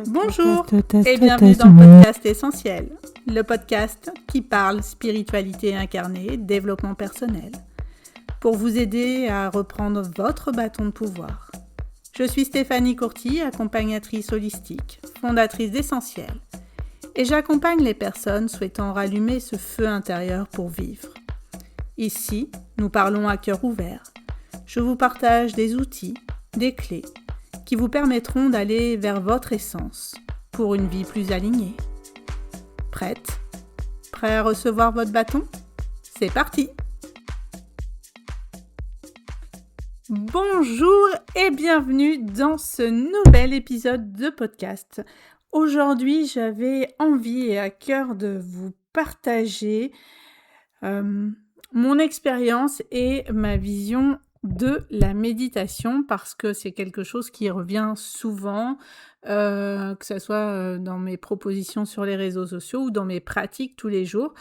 Bonjour et bienvenue dans le podcast Essentiel, le podcast qui parle spiritualité incarnée, développement personnel, pour vous aider à reprendre votre bâton de pouvoir. Je suis Stéphanie Courty, accompagnatrice holistique, fondatrice d'Essentiel, et j'accompagne les personnes souhaitant rallumer ce feu intérieur pour vivre. Ici, nous parlons à cœur ouvert. Je vous partage des outils, des clés, qui vous permettront d'aller vers votre essence pour une vie plus alignée. Prête ? Prêt à recevoir votre bâton ? C'est parti ! Bonjour et bienvenue dans ce nouvel épisode de podcast. Aujourd'hui, j'avais envie et à cœur de vous partager mon expérience et ma vision de la méditation parce que c'est quelque chose qui revient souvent, que ce soit dans mes propositions sur les réseaux sociaux ou dans mes pratiques tous les jours.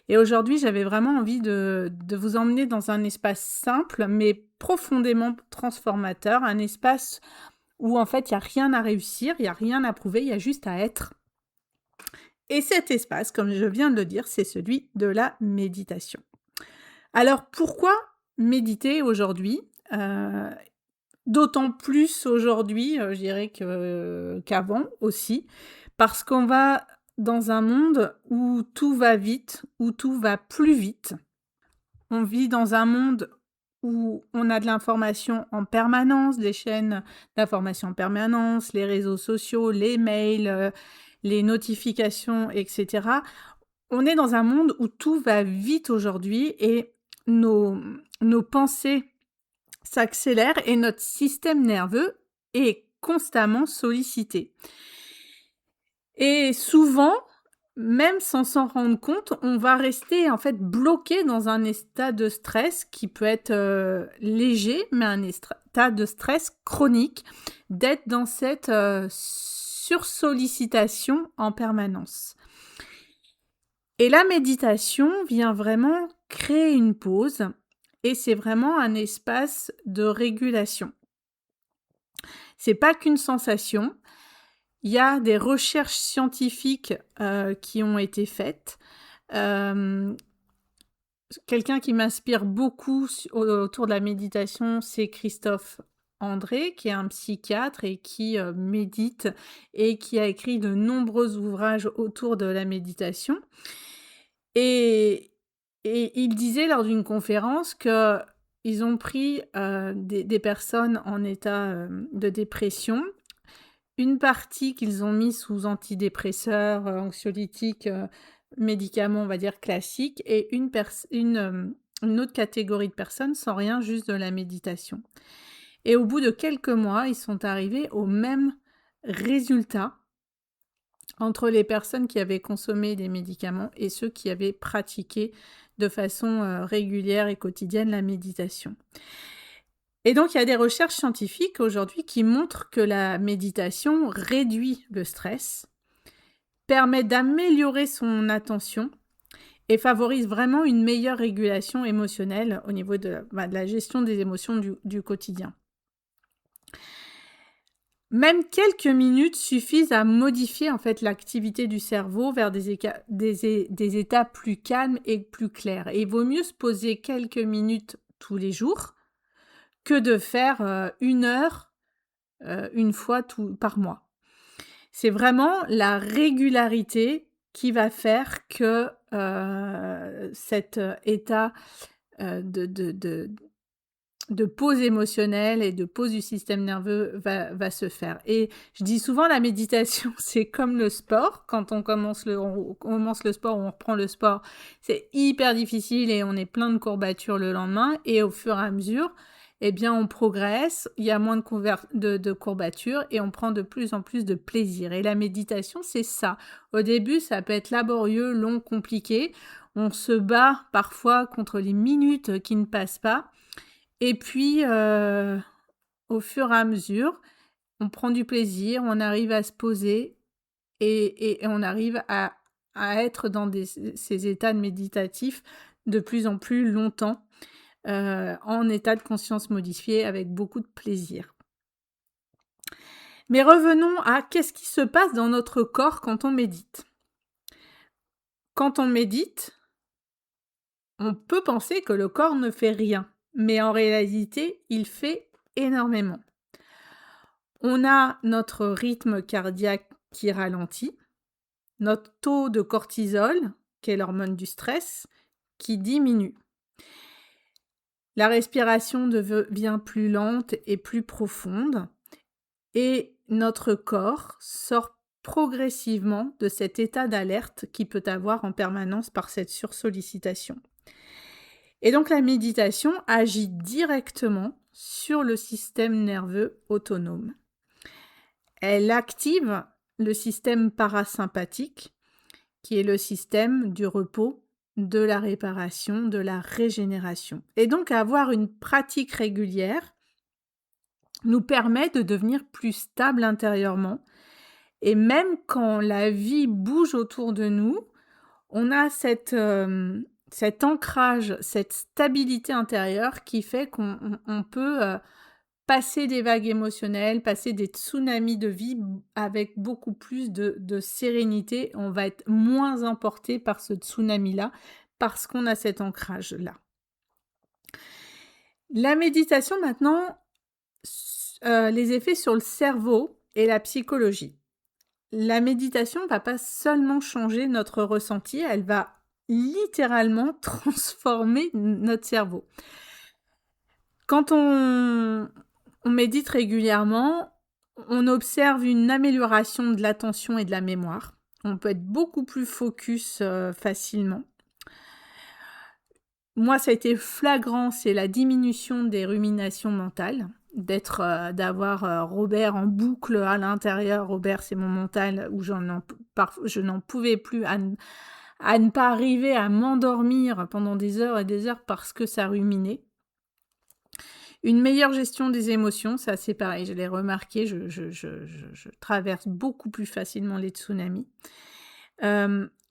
Et aujourd'hui, j'avais vraiment envie de vous emmener dans un espace simple mais profondément transformateur, un espace où en fait il n'y a rien à réussir, il n'y a rien à prouver, il y a juste à être. Et cet espace, comme je viens de le dire, c'est celui de la méditation. Alors pourquoi méditer aujourd'hui, d'autant plus aujourd'hui, je dirais qu'avant aussi, parce qu'on va dans un monde où tout va vite, où tout va plus vite. On vit dans un monde où on a de l'information en permanence, les chaînes d'information en permanence, les réseaux sociaux, les mails, les notifications, etc. On est dans un monde où tout va vite aujourd'hui et nos pensées s'accélèrent et notre système nerveux est constamment sollicité. Et souvent, même sans s'en rendre compte, on va rester en fait bloqué dans un état de stress qui peut être léger, mais un état de stress chronique, d'être dans cette sursollicitation en permanence. Et la méditation vient vraiment créer une pause et c'est vraiment un espace de régulation. C'est pas qu'une sensation. Il y a des recherches scientifiques qui ont été faites. Quelqu'un qui m'inspire beaucoup autour de la méditation, c'est Christophe André, qui est un psychiatre et qui médite et qui a écrit de nombreux ouvrages autour de la méditation. Et il disait lors d'une conférence qu'ils ont pris des personnes en état de dépression, une partie qu'ils ont mis sous antidépresseurs, anxiolytiques, médicaments, on va dire, classiques, et une autre catégorie de personnes sans rien, juste de la méditation. Et au bout de quelques mois, ils sont arrivés au même résultat entre les personnes qui avaient consommé des médicaments et ceux qui avaient pratiqué de façon régulière et quotidienne la méditation. Et donc, il y a des recherches scientifiques aujourd'hui qui montrent que la méditation réduit le stress, permet d'améliorer son attention et favorise vraiment une meilleure régulation émotionnelle au niveau de la gestion des émotions du quotidien. Même quelques minutes suffisent à modifier en fait l'activité du cerveau vers des états plus calmes et plus clairs. Et il vaut mieux se poser quelques minutes tous les jours que de faire 1 heure une fois par mois. C'est vraiment la régularité qui va faire que cet état de pause émotionnelle et de pause du système nerveux va se faire. Et je dis souvent, la méditation, c'est comme le sport. Quand on commence le sport ou on reprend le sport, c'est hyper difficile et on est plein de courbatures le lendemain. Et au fur et à mesure, eh bien, on progresse, il y a moins de courbatures et on prend de plus en plus de plaisir. Et la méditation, c'est ça. Au début, ça peut être laborieux, long, compliqué. On se bat parfois contre les minutes qui ne passent pas. Et puis, au fur et à mesure, on prend du plaisir, on arrive à se poser et on arrive à être dans ces états méditatifs de plus en plus longtemps, en état de conscience modifié avec beaucoup de plaisir. Mais revenons à qu'est-ce qui se passe dans notre corps quand on médite? Quand on médite, on peut penser que le corps ne fait rien, mais en réalité, il fait énormément. On a notre rythme cardiaque qui ralentit, notre taux de cortisol, qui est l'hormone du stress, qui diminue. La respiration devient plus lente et plus profonde et notre corps sort progressivement de cet état d'alerte qu'il peut avoir en permanence par cette sursollicitation. Et donc la méditation agit directement sur le système nerveux autonome. Elle active le système parasympathique, qui est le système du repos, de la réparation, de la régénération. Et donc avoir une pratique régulière nous permet de devenir plus stable intérieurement. Et même quand la vie bouge autour de nous, on a cet ancrage, cette stabilité intérieure qui fait qu'on peut passer des vagues émotionnelles, passer des tsunamis de vie avec beaucoup plus de sérénité. On va être moins emporté par ce tsunami-là parce qu'on a cet ancrage-là. La méditation maintenant, les effets sur le cerveau et la psychologie. La méditation ne va pas seulement changer notre ressenti, elle va littéralement transformer notre cerveau. Quand on médite régulièrement, on observe une amélioration de l'attention et de la mémoire. On peut être beaucoup plus focus facilement. Moi, ça a été flagrant, c'est la diminution des ruminations mentales, d'avoir Robert en boucle à l'intérieur. Robert, c'est mon mental où je n'en pouvais plus à ne pas arriver à m'endormir pendant des heures et des heures parce que ça ruminait. Une meilleure gestion des émotions, ça c'est pareil, je l'ai remarqué, je traverse beaucoup plus facilement les tsunamis.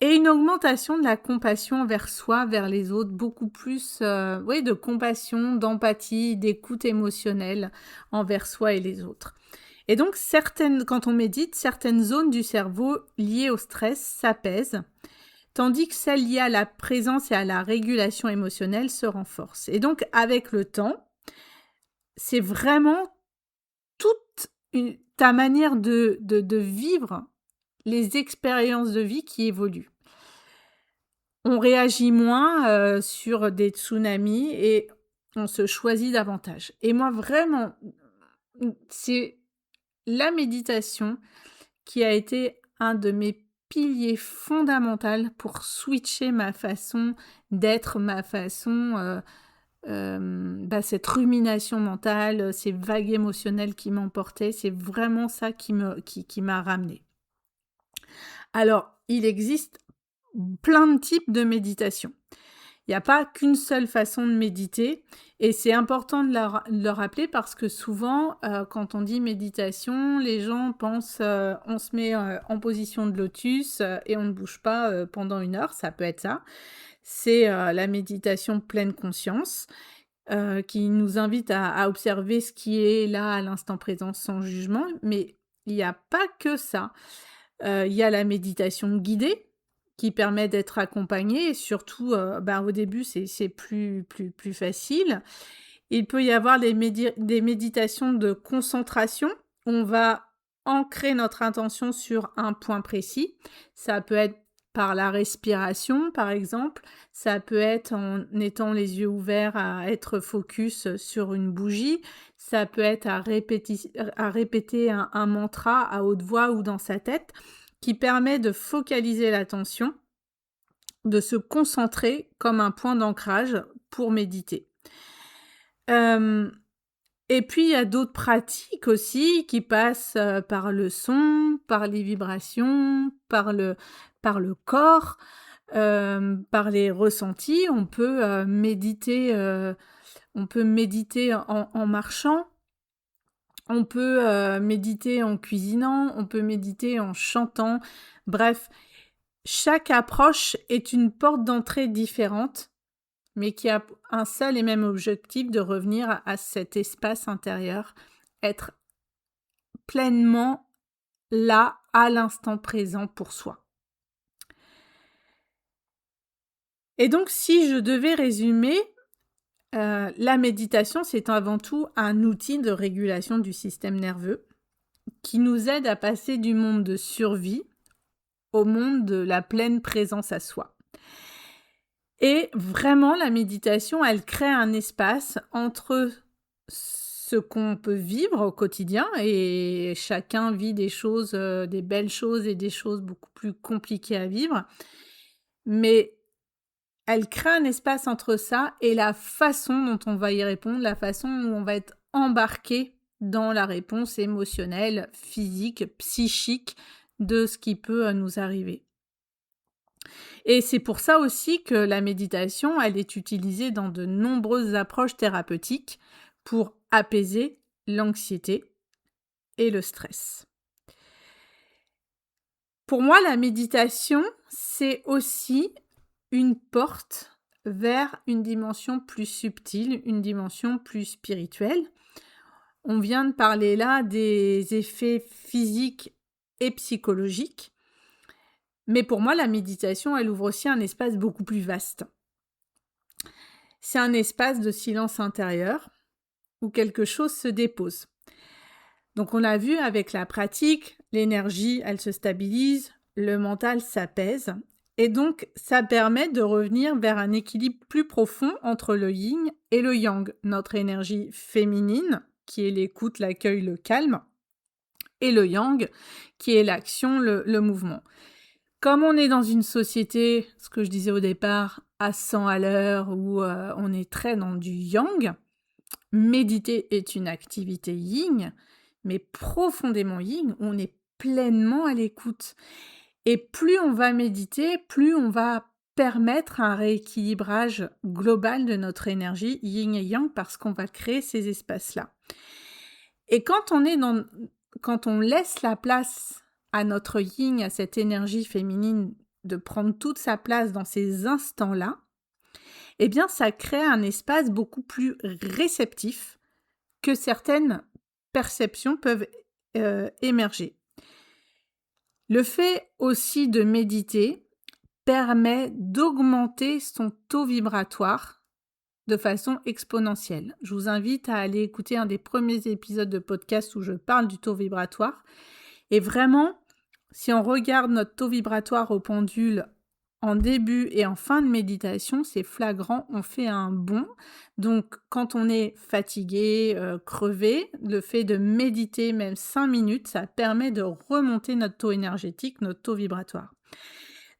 Et une augmentation de la compassion envers soi, vers les autres, beaucoup plus de compassion, d'empathie, d'écoute émotionnelle envers soi et les autres. Et donc, quand on médite, certaines zones du cerveau liées au stress s'apaisent, tandis que celles liées à la présence et à la régulation émotionnelle se renforcent. Et donc, avec le temps, c'est vraiment toute ta manière de vivre les expériences de vie qui évoluent. On réagit moins sur des tsunamis et on se choisit davantage. Et moi, vraiment, c'est la méditation qui a été un de mes piliers fondamentaux pour switcher ma façon d'être, ma façon, cette rumination mentale, ces vagues émotionnelles qui m'emportaient. C'est vraiment ça qui m'a ramenée. Alors, il existe plein de types de méditation. Il n'y a pas qu'une seule façon de méditer et c'est important de le rappeler parce que souvent, quand on dit méditation, les gens pensent on se met en position de lotus et on ne bouge pas pendant 1 heure, ça peut être ça. C'est la méditation pleine conscience qui nous invite à observer ce qui est là à l'instant présent sans jugement, mais il n'y a pas que ça. Il y a la méditation guidée qui permet d'être accompagné et surtout, au début, c'est plus facile. Il peut y avoir des méditations de concentration. On va ancrer notre intention sur un point précis. Ça peut être par la respiration, par exemple. Ça peut être en étant les yeux ouverts à être focus sur une bougie. Ça peut être à répéter un mantra à haute voix ou dans sa tête qui permet de focaliser l'attention, de se concentrer comme un point d'ancrage pour méditer. Et puis, il y a d'autres pratiques aussi qui passent par le son, par les vibrations, par le corps, par les ressentis. On peut méditer en marchant, on peut méditer en cuisinant, on peut méditer en chantant. Bref, chaque approche est une porte d'entrée différente, mais qui a un seul et même objectif de revenir à cet espace intérieur, être pleinement là, à l'instant présent pour soi. Et donc si je devais résumer, la méditation, c'est avant tout un outil de régulation du système nerveux qui nous aide à passer du monde de survie au monde de la pleine présence à soi. Et vraiment, la méditation, elle crée un espace entre ce qu'on peut vivre au quotidien et chacun vit des choses, des belles choses et des choses beaucoup plus compliquées à vivre. Mais elle crée un espace entre ça et la façon dont on va y répondre, la façon où on va être embarqué dans la réponse émotionnelle, physique, psychique de ce qui peut nous arriver. Et c'est pour ça aussi que la méditation, elle est utilisée dans de nombreuses approches thérapeutiques pour apaiser l'anxiété et le stress. Pour moi, la méditation, c'est aussi une porte vers une dimension plus subtile, une dimension plus spirituelle. On vient de parler là des effets physiques et psychologiques, mais pour moi, la méditation, elle ouvre aussi un espace beaucoup plus vaste. C'est un espace de silence intérieur où quelque chose se dépose. Donc on l'a vu avec la pratique, l'énergie, elle se stabilise, le mental s'apaise. Et donc, ça permet de revenir vers un équilibre plus profond entre le yin et le yang, notre énergie féminine, qui est l'écoute, l'accueil, le calme, et le yang, qui est l'action, le mouvement. Comme on est dans une société, ce que je disais au départ, à 100 à l'heure, où on est très dans du yang, méditer est une activité yin, mais profondément yin, on est pleinement à l'écoute. Et plus on va méditer, plus on va permettre un rééquilibrage global de notre énergie yin et yang parce qu'on va créer ces espaces-là. Et quand on laisse la place à notre yin, à cette énergie féminine de prendre toute sa place dans ces instants-là, eh bien ça crée un espace beaucoup plus réceptif que certaines perceptions peuvent émerger. Le fait aussi de méditer permet d'augmenter son taux vibratoire de façon exponentielle. Je vous invite à aller écouter un des premiers épisodes de podcast où je parle du taux vibratoire. Et vraiment, si on regarde notre taux vibratoire au pendule en début et en fin de méditation, c'est flagrant, on fait un bond. Donc, quand on est fatigué, crevé, le fait de méditer même 5 minutes, ça permet de remonter notre taux énergétique, notre taux vibratoire.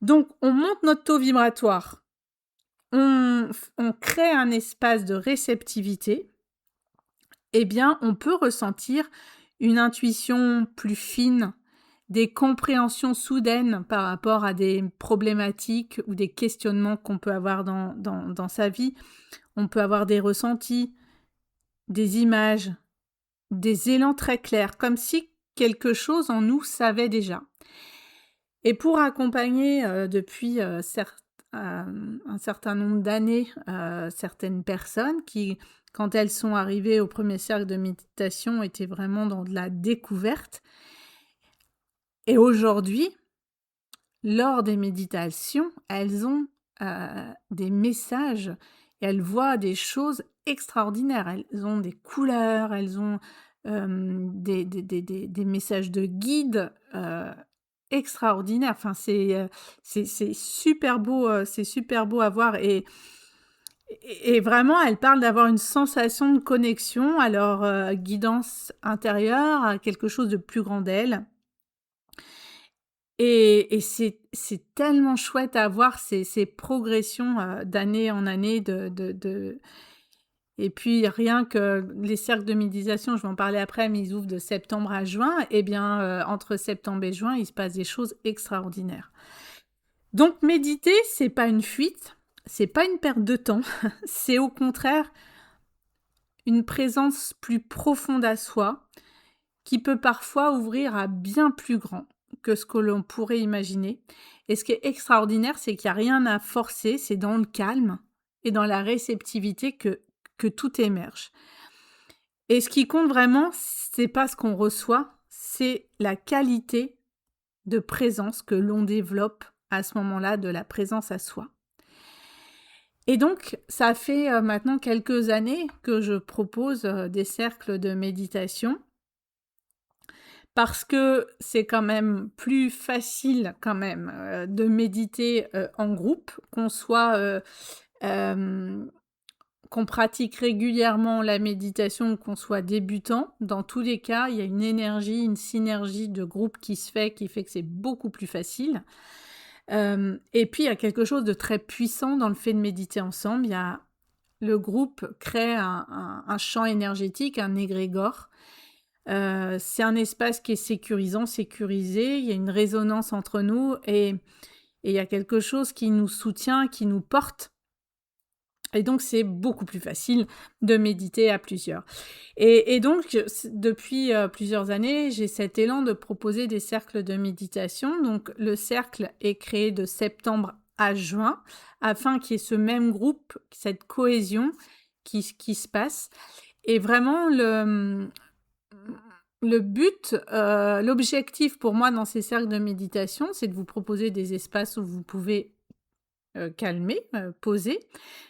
Donc, on monte notre taux vibratoire, on crée un espace de réceptivité, eh bien, on peut ressentir une intuition plus fine, des compréhensions soudaines par rapport à des problématiques ou des questionnements qu'on peut avoir dans sa vie. On peut avoir des ressentis, des images, des élans très clairs, comme si quelque chose en nous savait déjà. Et pour accompagner depuis un certain nombre d'années certaines personnes qui, quand elles sont arrivées au premier cercle de méditation, étaient vraiment dans de la découverte. Et aujourd'hui, lors des méditations, elles ont des messages et elles voient des choses extraordinaires. Elles ont des couleurs, elles ont des messages de guide extraordinaires. Enfin, c'est super beau à voir. Et vraiment, elles parlent d'avoir une sensation de connexion à leur guidance intérieure, à quelque chose de plus grand d'elles. Et c'est tellement chouette à voir ces progressions d'année en année et puis rien que les cercles de méditation, je vais en parler après, mais ils ouvrent de septembre à juin. Eh bien, entre septembre et juin, il se passe des choses extraordinaires. Donc méditer, c'est pas une fuite, c'est pas une perte de temps, c'est au contraire une présence plus profonde à soi qui peut parfois ouvrir à bien plus grand que ce que l'on pourrait imaginer. Et ce qui est extraordinaire, c'est qu'il n'y a rien à forcer, c'est dans le calme et dans la réceptivité que tout émerge. Et ce qui compte vraiment, c'est pas ce qu'on reçoit, c'est la qualité de présence que l'on développe à ce moment-là, de la présence à soi. Et donc, ça fait maintenant quelques années que je propose des cercles de méditation parce que c'est quand même plus facile quand même de méditer en groupe, hem, qu'on pratique régulièrement la méditation ou qu'on soit débutant. Dans tous les cas, il y a une énergie, une synergie de groupe qui fait que c'est beaucoup plus facile. Et puis il y a quelque chose de très puissant dans le fait de méditer ensemble. Le groupe crée un champ énergétique, un égrégore. C'est un espace qui est sécurisant, sécurisé, il y a une résonance entre nous et il y a quelque chose qui nous soutient, qui nous porte et donc c'est beaucoup plus facile de méditer à plusieurs. Et donc depuis, plusieurs années, j'ai cet élan de proposer des cercles de méditation. Donc le cercle est créé de septembre à juin, afin qu'il y ait ce même groupe, cette cohésion qui se passe. Et vraiment le but, l'objectif pour moi dans ces cercles de méditation, c'est de vous proposer des espaces où vous pouvez calmer, poser,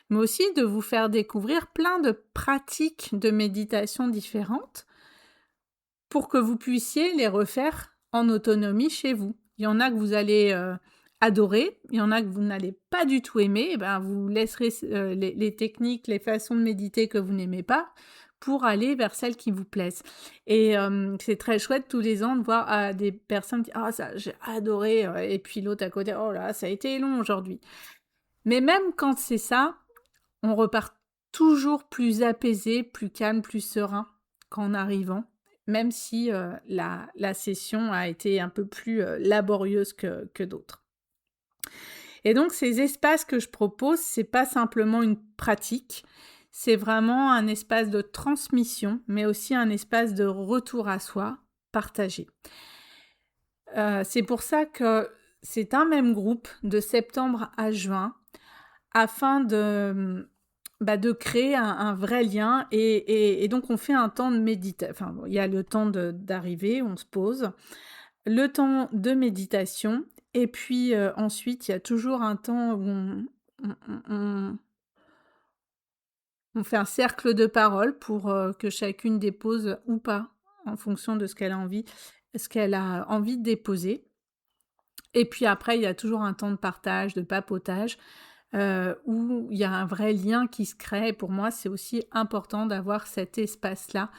mais aussi de vous faire découvrir plein de pratiques de méditation différentes pour que vous puissiez les refaire en autonomie chez vous. Il y en a que vous allez adorer, il y en a que vous n'allez pas du tout aimer, et ben vous laisserez les techniques, les façons de méditer que vous n'aimez pas pour aller vers celles qui vous plaisent. Et c'est très chouette tous les ans de voir des personnes qui «Ah ça, j'ai adoré» et puis l'autre à côté «Oh là, ça a été long aujourd'hui». Mais même quand c'est ça, on repart toujours plus apaisé, plus calme, plus serein qu'en arrivant, même si la session a été un peu plus laborieuse que d'autres. Et donc ces espaces que je propose, c'est pas simplement une pratique, c'est vraiment un espace de transmission, mais aussi un espace de retour à soi partagé. C'est pour ça que c'est un même groupe de septembre à juin, afin de créer un vrai lien et donc on fait un temps de méditation. Enfin bon, il y a le temps d'arriver, on se pose, le temps de méditation et puis, ensuite il y a toujours un temps où on on on on fait un cercle de parole pour, que chacune dépose ou pas, en fonction de ce qu'elle a envie de déposer et puis après il y a toujours un temps de partage, de papotage, où il y a un vrai lien qui se crée. Pour moi, c'est aussi important d'avoir cet espace-là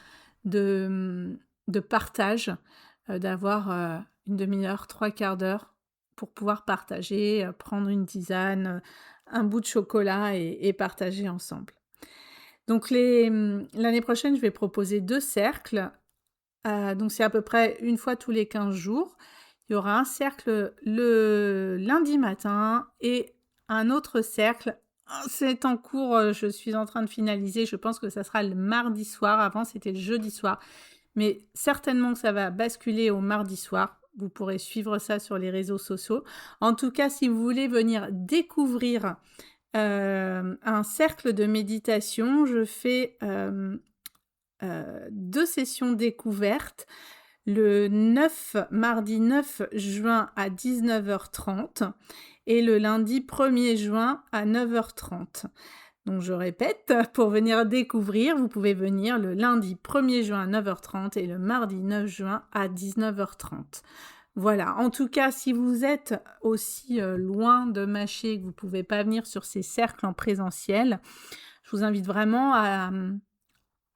de partage, d'avoir, 1/2 heure, 3/4 d'heure pour pouvoir partager, prendre une tisane, un bout de chocolat et partager ensemble. Donc l'année prochaine, je vais proposer 2 cercles, donc c'est à peu près une fois tous les 15 jours. Il y aura un cercle le lundi matin et un autre cercle, c'est en cours, je suis en train de finaliser, je pense que ça sera le mardi soir. Avant, c'était le jeudi soir, mais certainement que ça va basculer au mardi soir. Vous pourrez suivre ça sur les réseaux sociaux. En tout cas, si vous voulez venir découvrir, un cercle de méditation, je fais, 2 sessions découvertes mardi 9 juin à 19h30 et le lundi 1er juin à 9h30. Donc je répète, pour venir découvrir, vous pouvez venir le lundi 1er juin à 9h30 et le mardi 9 juin à 19h30. Voilà, en tout cas, si vous êtes aussi loin de Maché, que vous ne pouvez pas venir sur ces cercles en présentiel, je vous invite vraiment à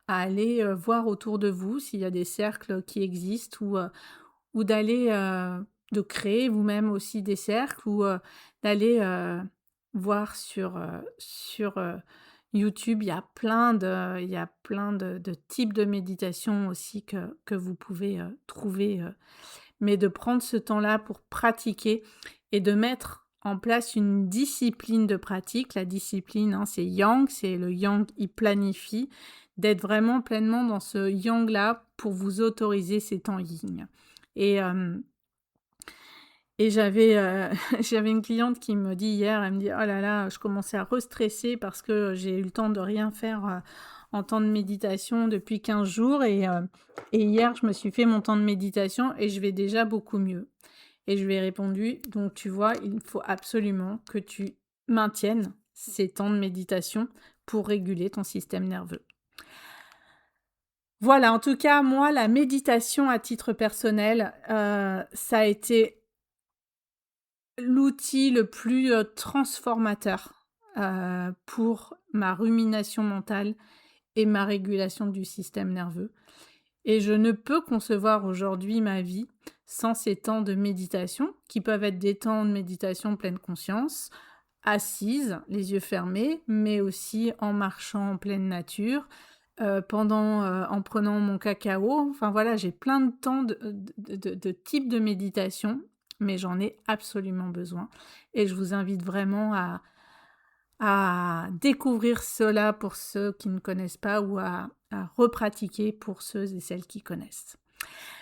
aller voir autour de vous s'il y a des cercles qui existent ou d'aller, de créer vous-même aussi des cercles ou d'aller voir sur YouTube. Il y a plein de types de méditation aussi que vous pouvez trouver, mais de prendre ce temps-là pour pratiquer et de mettre en place une discipline de pratique. La discipline, hein, c'est Yang, c'est le Yang, il planifie, d'être vraiment pleinement dans ce Yang-là pour vous autoriser ces temps Yin. Et, j'avais j'avais une cliente qui me dit hier, elle me dit: «Oh là là, je commençais à restresser parce que j'ai eu le temps de rien faire, en temps de méditation depuis 15 jours et hier, je me suis fait mon temps de méditation et je vais déjà beaucoup mieux. Et je lui ai répondu: «Donc tu vois, il faut absolument que tu maintiennes ces temps de méditation pour réguler ton système nerveux». Voilà, en tout cas, moi, la méditation à titre personnel, ça a été l'outil le plus, transformateur, pour ma rumination mentale et ma régulation du système nerveux et je ne peux concevoir aujourd'hui ma vie sans ces temps de méditation, qui peuvent être des temps de méditation pleine conscience, assise, les yeux fermés, mais aussi en marchant en pleine nature, en prenant mon cacao. Enfin voilà, j'ai plein de temps de types de méditation, mais j'en ai absolument besoin et je vous invite vraiment à découvrir cela pour ceux qui ne connaissent pas ou à repratiquer pour ceux et celles qui connaissent.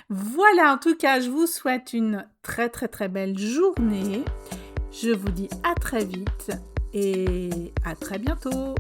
Voilà, en tout cas, je vous souhaite une très très très belle journée. Je vous dis à très vite et à très bientôt.